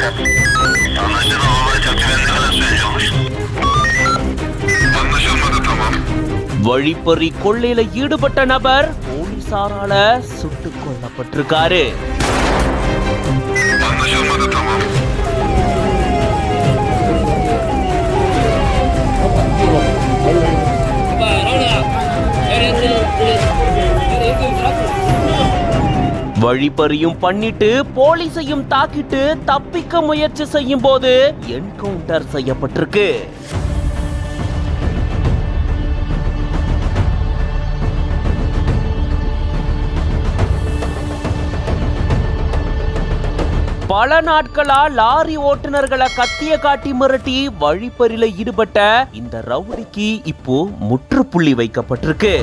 Anlaşılan olay kötü, ne kadar süreci olmuş? Anlaşılmadı, tamam. வழிப்பறி கொள்ளையில ஈடுபட்ட நபர் போலீசாரால சுட்டுக் கொல்லப்பட்டிருக்காரு. Anlaşılmadı, tamam. வழிப்பறியும் பண்ணிட்டு போலீஸையும் தாக்கிட்டு தப்பிக்க முயற்சி செய்யும் போது என்கவுண்டர் செய்யப்பட்டிருக்கு. பல நாட்களா லாரி ஓட்டுநர்களை கத்திய காட்டி மிரட்டி வழிப்பறியில ஈடுபட்ட இந்த ரவுடிக்கு இப்போ முற்றுப்புள்ளி வைக்கப்பட்டிருக்கு.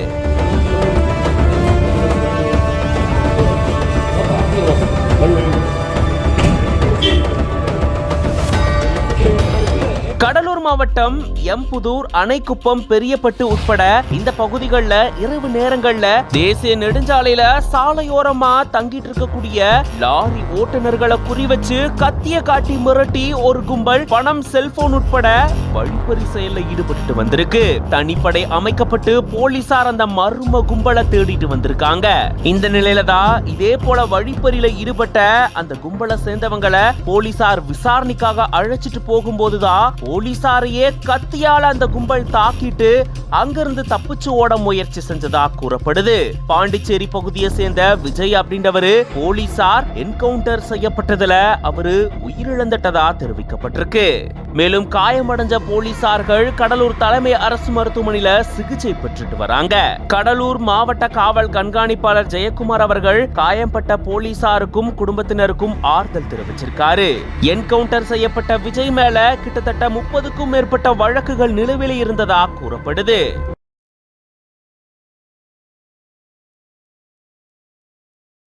கடலூர் மாவட்டம் எம்புதூர், அணைக்குப்பம், பெரியப்பட்டு உட்பட இந்த பகுதிகளில் இரவு நேரங்கள்ல தேசிய நெடுஞ்சாலையில சாலையோரமா தங்கிட்டு இருக்கக்கூடிய லாரி ஓட்டுநர்களை குறிவச்சு கத்திய காட்டி மிரட்டி ஒரு கும்பல் பணம், செல்போன் உட்பட வழிப்பறி செயல்ல ஈடுபட்டு வந்திருக்கு. தனிப்படை அமைக்கப்பட்டு போலீசார் அந்த மர்ம கும்பலை தேடிட்டு வந்திருக்காங்க. இந்த நிலையில தான் இதே போல வழிப்பறியில ஈடுபட்ட அந்த கும்பலை சேர்ந்தவங்களை போலீசார் விசாரணைக்காக அழைச்சிட்டு போகும்போதுதான் போலீசாரையே கத்தியால அந்த கும்பல் தாக்கிட்டு அங்கிருந்து தப்பிச்சு ஓட முயற்சி செஞ்சதா கூறப்படுது. பாண்டிச்சேரி பகுதியை சேர்ந்த விஜய் அப்படின்றவரு போலீசார் என்கவுண்டர் செய்யப்பட்டதுல அவரு உயிரிழந்துட்டதா தெரிவிக்கப்பட்டிருக்கு. மேலும் காயமடைஞ்ச போலீசார்கள் கடலூர் தலைமை அரசு மருத்துவமனையில சிகிச்சை பெற்றுட்டு வராங்க. கடலூர் மாவட்ட காவல் கண்காணிப்பாளர் ஜெயக்குமார் அவர்கள் காயம்பட்ட போலீசாருக்கும் குடும்பத்தினருக்கும் ஆறுதல் தெரிவிச்சிருக்காரு. என்கவுண்டர் செய்யப்பட்ட விஜய் மேல கிட்டத்தட்ட 30க்கும் மேற்பட்ட வழக்குகள் நிலுவையில் இருந்ததா கூறப்படுது.